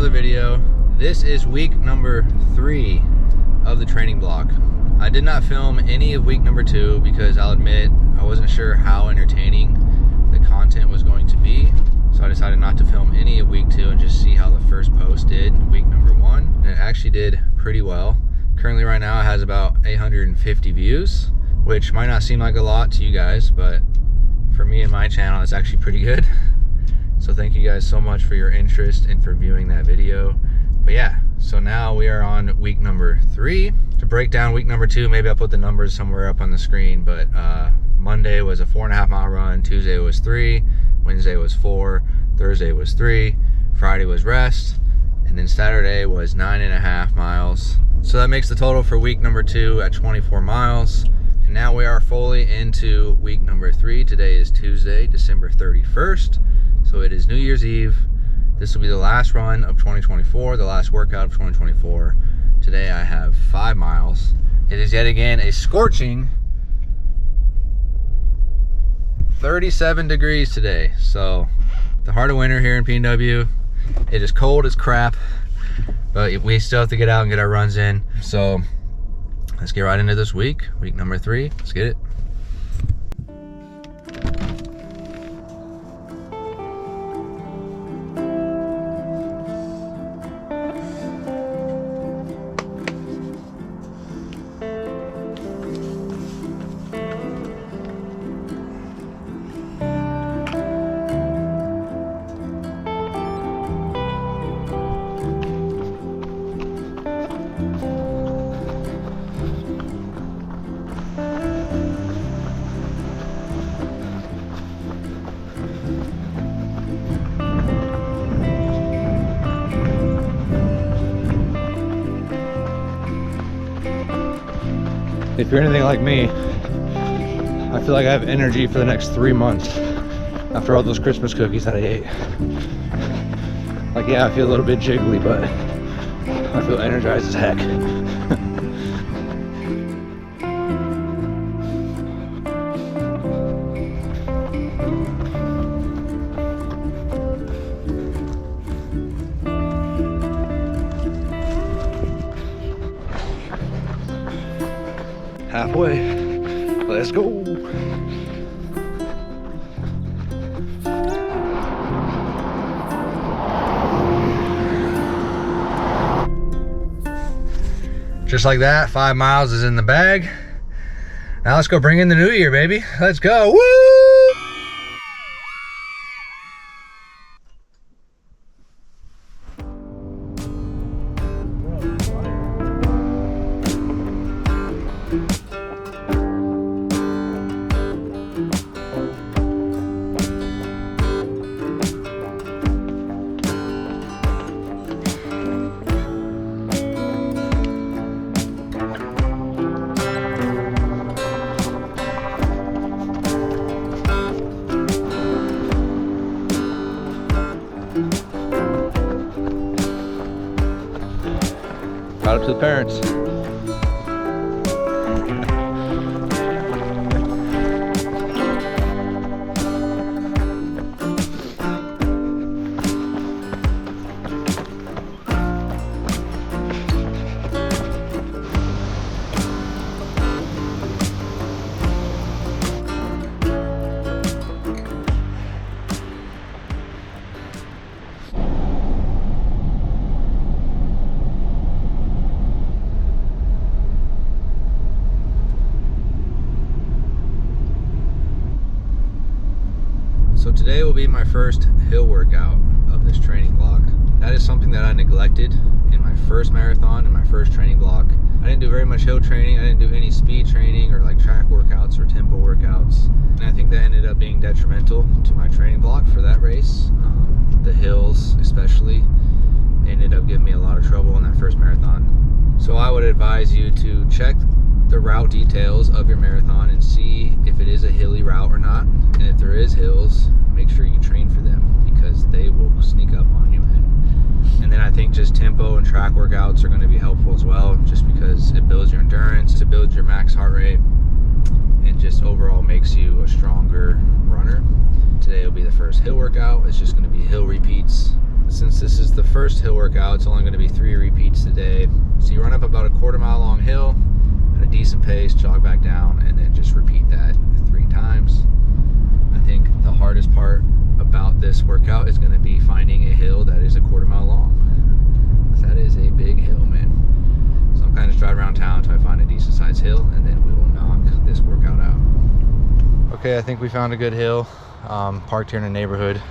another video. This is week number 3 of the training block. I did not film any of week number 2 because I'll admit I wasn't sure how entertaining the content was going to be. So I decided not to film any of week 2 and just see how the first post did week number 1. And it actually did pretty well. Currently right now it has about 850 views, which might not seem like a lot to you guys, but for me and my channel, it's actually pretty good. So thank you guys so much for your interest and for viewing that video. But yeah, so now we are on week number 3. To break down week number 2, maybe I'll put the numbers somewhere up on the screen, but Monday was a 4.5 mile run, Tuesday was 3, Wednesday was 4, Thursday was 3, Friday was rest, and then Saturday was 9.5 miles. So that makes the total for week number 2 at 24 miles. And now we are fully into week number 3. Today is Tuesday, December 31st. So it is New Year's Eve. This will be the last run of 2024, the last workout of 2024. Today I have 5 miles. It is yet again a scorching 37 degrees today. So the heart of winter here in PNW. It is cold as crap, but we still have to get out and get our runs in. So let's get right into this week number 3. Let's get it. If you're anything like me, I feel like I have energy for the next 3 months after all those Christmas cookies that I ate. Like, yeah, I feel a little bit jiggly, but I feel energized as heck. Halfway, let's go. Just like that, 5 miles is in the bag. Now let's go bring in the new year, baby. Let's go, woo! Shout out to the parents. So today will be my first hill workout of this training block. That is something that I neglected in my first marathon, in my first training block. I didn't do very much hill training. I didn't do any speed training or like track workouts or tempo workouts. And I think that ended up being detrimental to my training block for that race. The hills especially ended up giving me a lot of trouble in that first marathon. So I would advise you to check the route details of your marathon and see if it is a hilly route or not. And if there is hills, make sure you train for them because they will sneak up on you. And then I think just tempo and track workouts are going to be helpful as well, just because it builds your endurance, it builds your max heart rate, and just overall makes you a stronger runner. Today will be the first hill workout. It's just going to be hill repeats, since this is the first hill workout, it's only going to be 3 repeats today. So you run up about a 1/4 mile long hill at a decent pace, jog back down, and then just repeat that 3 times. I think the hardest part about this workout is going to be finding a hill that is a 1/4 mile long. That is a big hill, man. So I'm kind of just driving around town until I find a decent sized hill, and then we will knock this workout out. Okay, I think we found a good hill. Parked here in the neighborhood.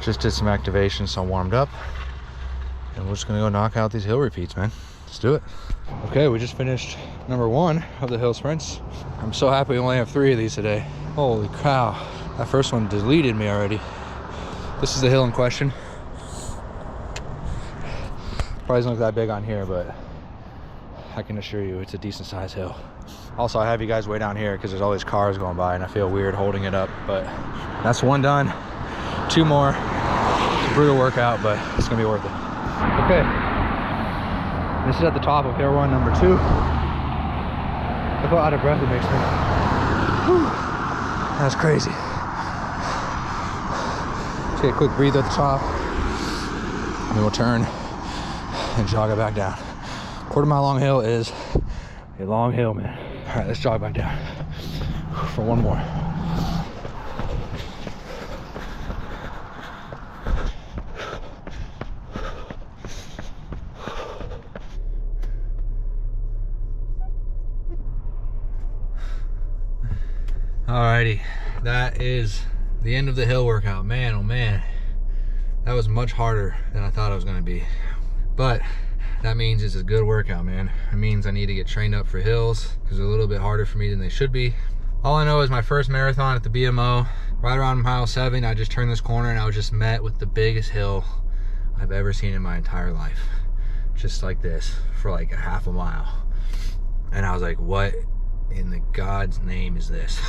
Just did some activation, so I'm warmed up. And we're just gonna go knock out these hill repeats, man. Let's do it. Okay, we just finished number 1 of the hill sprints. I'm so happy we only have 3 of these today. Holy cow. That first one deleted me already. This is the hill in question. Probably doesn't look that big on here, but I can assure you it's a decent sized hill. Also, I have you guys way down here because there's all these cars going by and I feel weird holding it up, but that's 1 done. 2 more. It's a brutal workout, but it's gonna be worth it. Okay, this is at the top of hill run number 2. Look how out of breath it makes me. Whew. That's crazy. Let's get a quick breather at the top, and then we'll turn and jog it back down. 1/4 mile long hill is a long hill, man. All right, let's jog back down for 1 more. Alrighty, that is the end of the hill workout. Man, oh man, that was much harder than I thought it was gonna be. But that means it's a good workout, man. It means I need to get trained up for hills because they're a little bit harder for me than they should be. All I know is my first marathon at the BMO, right around mile 7, I just turned this corner and I was just met with the biggest hill I've ever seen in my entire life. Just like this for like a 1/2 mile. And I was like, what in the God's name is this?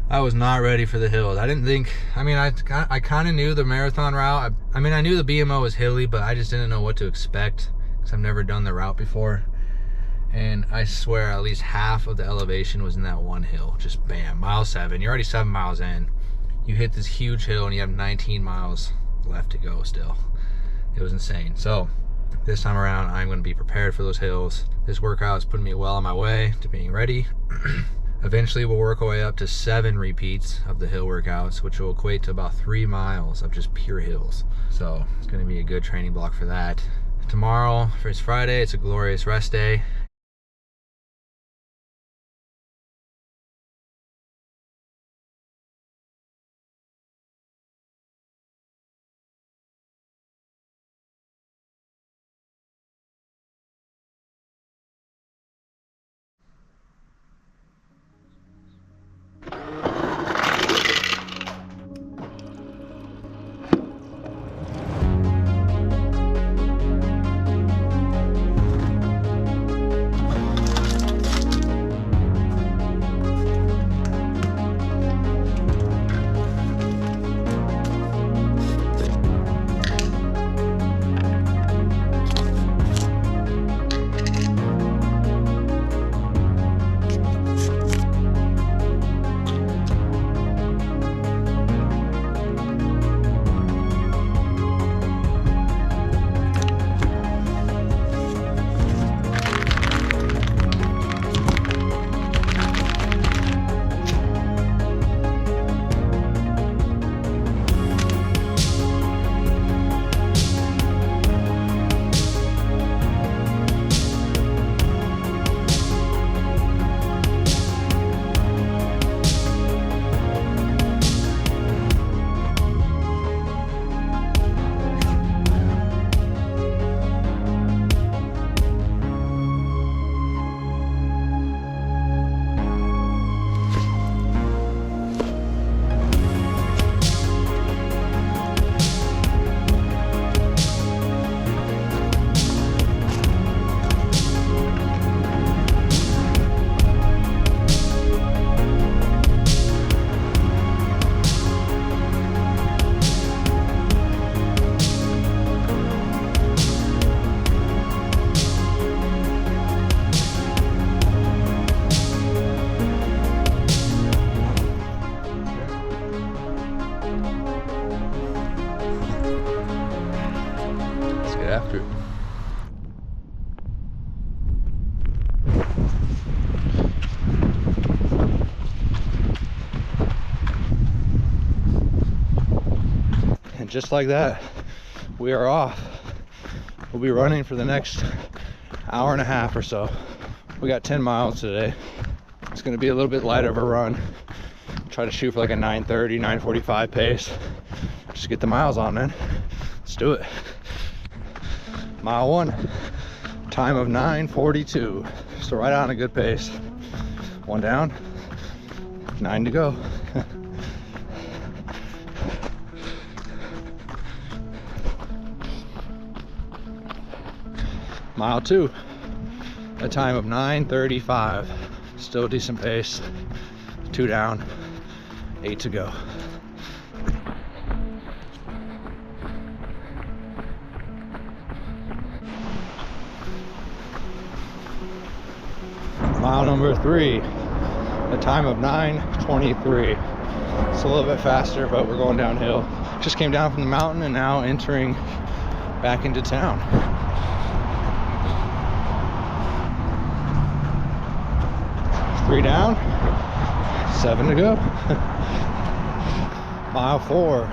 I was not ready for the hills. I didn't think, I mean, I kind of knew the marathon route. I mean, I knew the BMO was hilly, but I just didn't know what to expect because I've never done the route before. And I swear at least half of the elevation was in that one hill. Just bam, mile 7. You're already 7 miles in. You hit this huge hill and you have 19 miles left to go still. It was insane. So this time around, I'm going to be prepared for those hills. This workout is putting me well on my way to being ready. Eventually, we'll work our way up to 7 repeats of the hill workouts, which will equate to about 3 miles of just pure hills. So it's going to be a good training block for that. Tomorrow, for it's Friday, it's a glorious rest day. get after it. And just like that, we are off. We'll be running for the next hour and a half or so. We got 10 miles today. It's gonna be a little bit lighter of a run. Try to shoot for like a 9:30, 9:45 pace. Just get the miles on, man. Let's do it. Mile 1, time of 9:42. So right on a good pace. 1 down, 9 to go. Mile 2, a time of 9:35. Still a decent pace. 2 down, 8 to go. Mile number 3, a time of 9:23. It's a little bit faster, but we're going downhill. Just came down from the mountain and now entering back into town. Three down, 7 to go. Mile 4,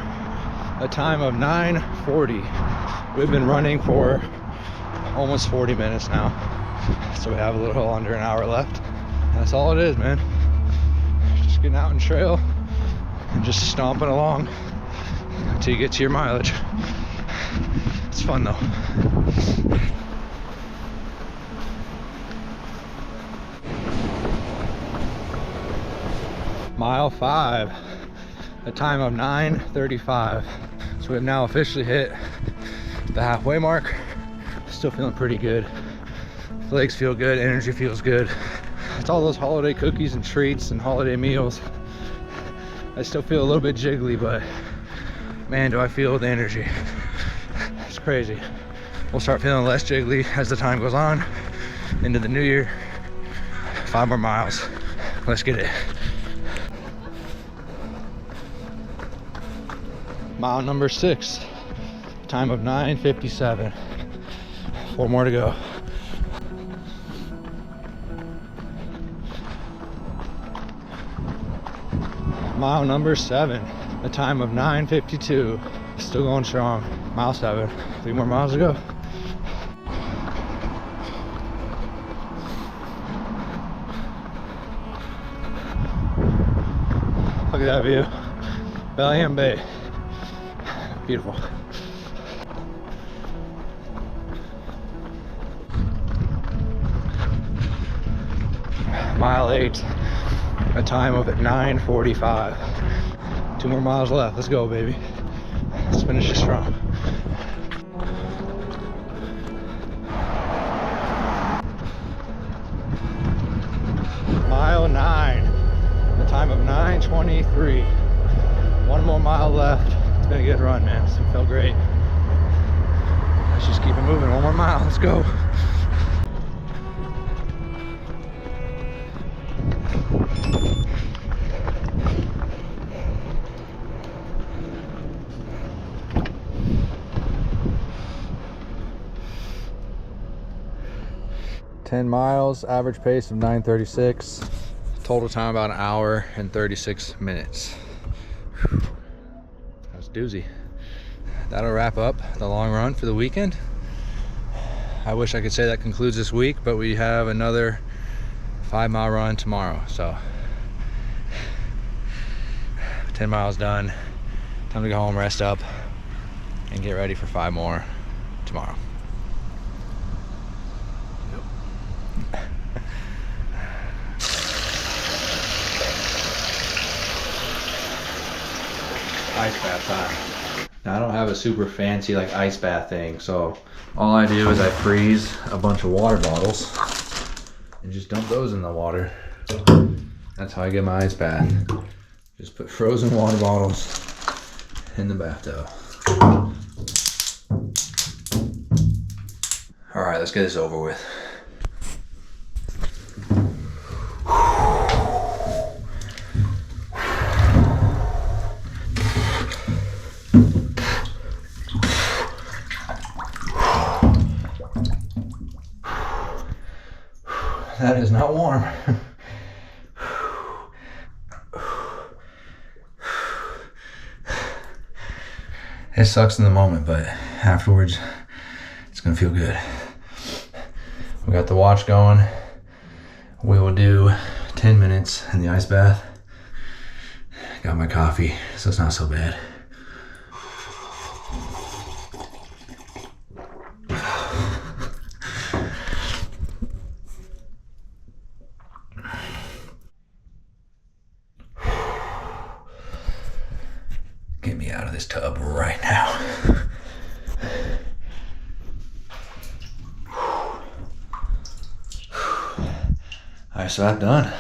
a time of 9:40. We've been running for almost 40 minutes now. So we have a little under an hour left. That's all it is, man. Just getting out and trail and just stomping along until you get to your mileage. It's fun though. Mile 5, a time of 9:35. So we've now officially hit the halfway mark. Still feeling pretty good. Legs feel good, energy feels good. It's all those holiday cookies and treats and holiday meals. I still feel a little bit jiggly, but man, do I feel the energy. It's crazy. We'll start feeling less jiggly as the time goes on into the new year. 5 more miles. Let's get it. Mile number 6, time of 9:57. 4 more to go. Mile number 7, a time of 9:52. Still going strong. Mile 7, 3 more miles to go. Look at that view. Bellingham Bay. Beautiful. Mile 8, a time of 9:45. 2 more miles left. Let's go, baby. Let's finish it strong. Mile 9, a time of 9:23. 1 more mile left. It's been a good run, man. It felt great. Let's just keep it moving. 1 more mile. Let's go. $10 miles, average pace of 9:36. Total time about an hour and 36 minutes. Whew. That was a doozy. That'll wrap up the long run for the weekend. I wish I could say that concludes this week, but we have another 5-mile run tomorrow. So 10 miles done. Time to go home, rest up, and get ready for 5 more tomorrow. Ice bath time. Now I don't have a super fancy like ice bath thing, so all I do is I freeze a bunch of water bottles and just dump those in the water. That's how I get my ice bath. Just put frozen water bottles in the bathtub. All right, let's get this over with. That is not warm. It sucks in the moment, but afterwards, it's gonna feel good. We got the watch going. We will do 10 minutes in the ice bath. Got my coffee, so it's not so bad. Get me out of this tub right now. All right, so that's done.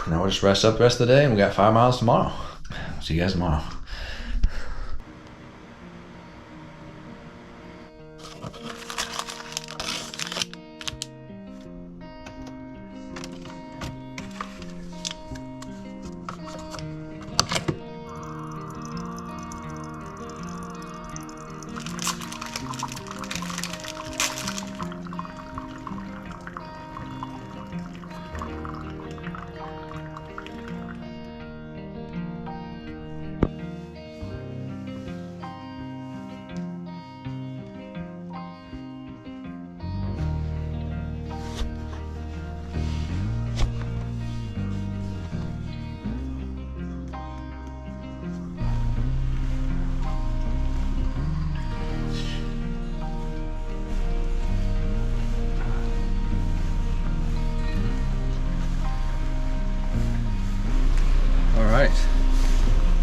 Now we'll just rest up the rest of the day, and we got 5 miles tomorrow. See you guys tomorrow.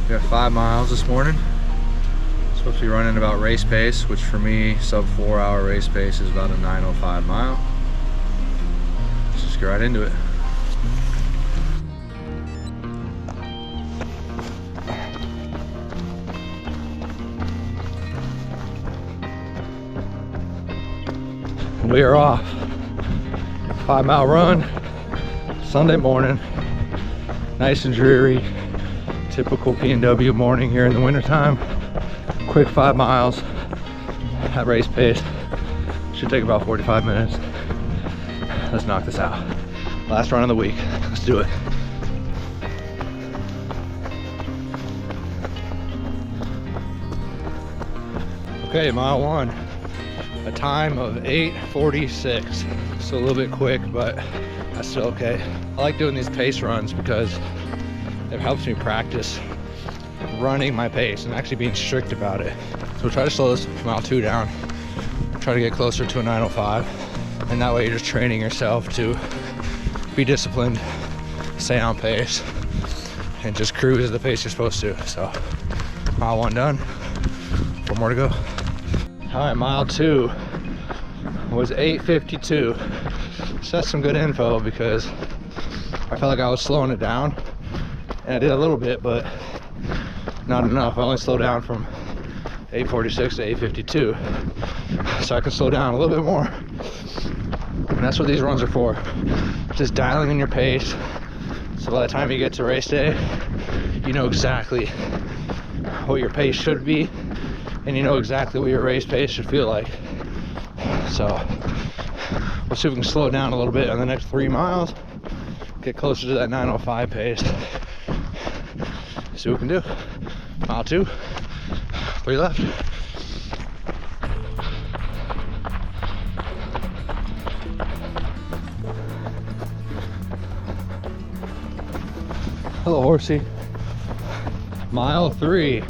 We got 5 miles this morning. Supposed to be running about race pace, which for me, sub 4-hour race pace is about a 9:05 mile. Let's just get right into it. We are off. 5-mile run, Sunday morning, nice and dreary. Typical P&W morning here in the wintertime. Quick 5 miles at race pace. Should take about 45 minutes. Let's knock this out. Last run of the week. Let's do it. Okay, mile 1. A time of 8:46. So a little bit quick, but that's still okay. I like doing these pace runs because it helps me practice running my pace and actually being strict about it. So try to slow this mile 2 down. Try to get closer to a 9:05. And that way you're just training yourself to be disciplined, stay on pace, and just cruise at the pace you're supposed to. So mile 1 done, 4 more to go. All right, mile 2 was 8:52. So that's some good info because I felt like I was slowing it down. And I did a little bit, but not enough. I only slowed down from 8:46 to 8:52. So I can slow down a little bit more. And that's what these runs are for. Just dialing in your pace. So by the time you get to race day, you know exactly what your pace should be. And you know exactly what your race pace should feel like. So we'll see if we can slow it down a little bit on the next 3 miles. Get closer to that 9:05 pace. See what we can do. Mile 2, 3 left. Hello, horsey. Mile 3,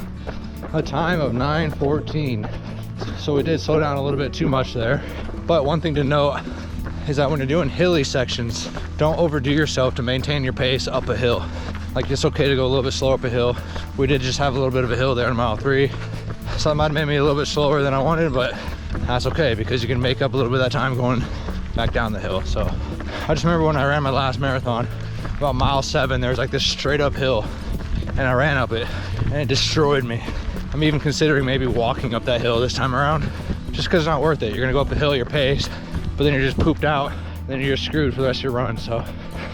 a time of 9:14. So we did slow down a little bit too much there. But one thing to note is that when you're doing hilly sections, don't overdo yourself to maintain your pace up a hill. Like, it's okay to go a little bit slower up a hill. We did just have a little bit of a hill there in mile 3. So that might have made me a little bit slower than I wanted, but that's okay because you can make up a little bit of that time going back down the hill. So I just remember when I ran my last marathon, about mile 7, there was like this straight up hill and I ran up it and it destroyed me. I'm even considering maybe walking up that hill this time around just because it's not worth it. You're gonna go up a hill, you're paced, but then you're just pooped out, then you're just screwed for the rest of your run. So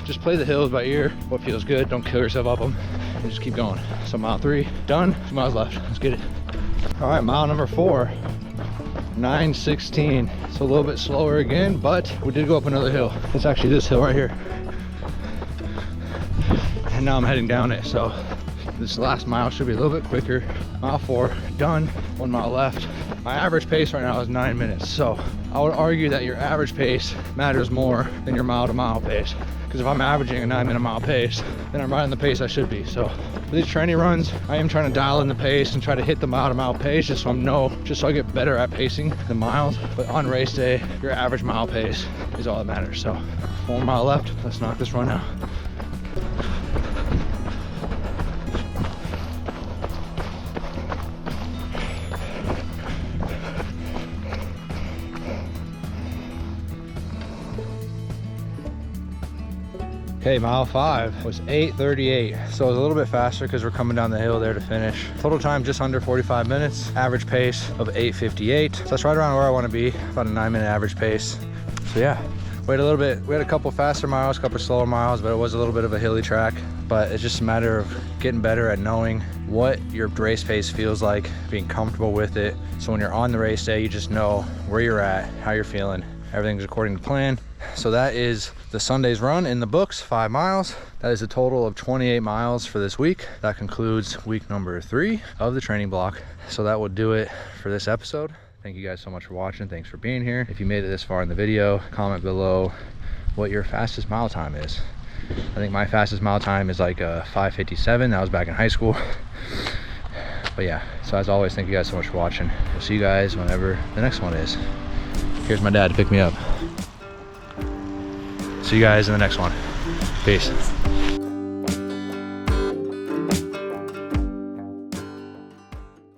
just play the hills by ear, what feels good, don't kill yourself up them, and just keep going. So mile 3 done, 2 miles left, let's get it. All right, mile number 4, 9:16. It's a little bit slower again, but we did go up another hill. It's actually this hill right here. And now I'm heading down it, so this last mile should be a little bit quicker. Mile 4 done, 1 mile left. My average pace right now is 9 minutes, so I would argue that your average pace matters more than your mile to mile pace, because if I'm averaging a 9-minute mile pace, then I'm riding the pace I should be. So for these training runs, I am trying to dial in the pace and try to hit the mile to mile pace, just so I get better at pacing the miles. But on race day, your average mile pace is all that matters. So 1 mile left, let's knock this run out. Okay, mile 5 was 8:38, so it was a little bit faster because we're coming down the hill there to finish. Total time just under 45 minutes, average pace of 8:58. So that's right around where I want to be, about a 9-minute average pace. So yeah, we had a couple faster miles, a couple slower miles, but it was a little bit of a hilly track. But it's just a matter of getting better at knowing what your race pace feels like, being comfortable with it. So when you're on the race day, you just know where you're at, how you're feeling. Everything's according to plan. So that is the Sunday's run in the books, 5 miles. That is a total of 28 miles for this week. That concludes week number 3 of the training block. So that will do it for this episode. Thank you guys so much for watching. Thanks for being here. If you made it this far in the video, comment below what your fastest mile time is. I think my fastest mile time is like a 5:57. That was back in high school. But yeah, so as always, thank you guys so much for watching. We'll see you guys whenever the next one is. Here's my dad to pick me up. See you guys in the next one. Peace.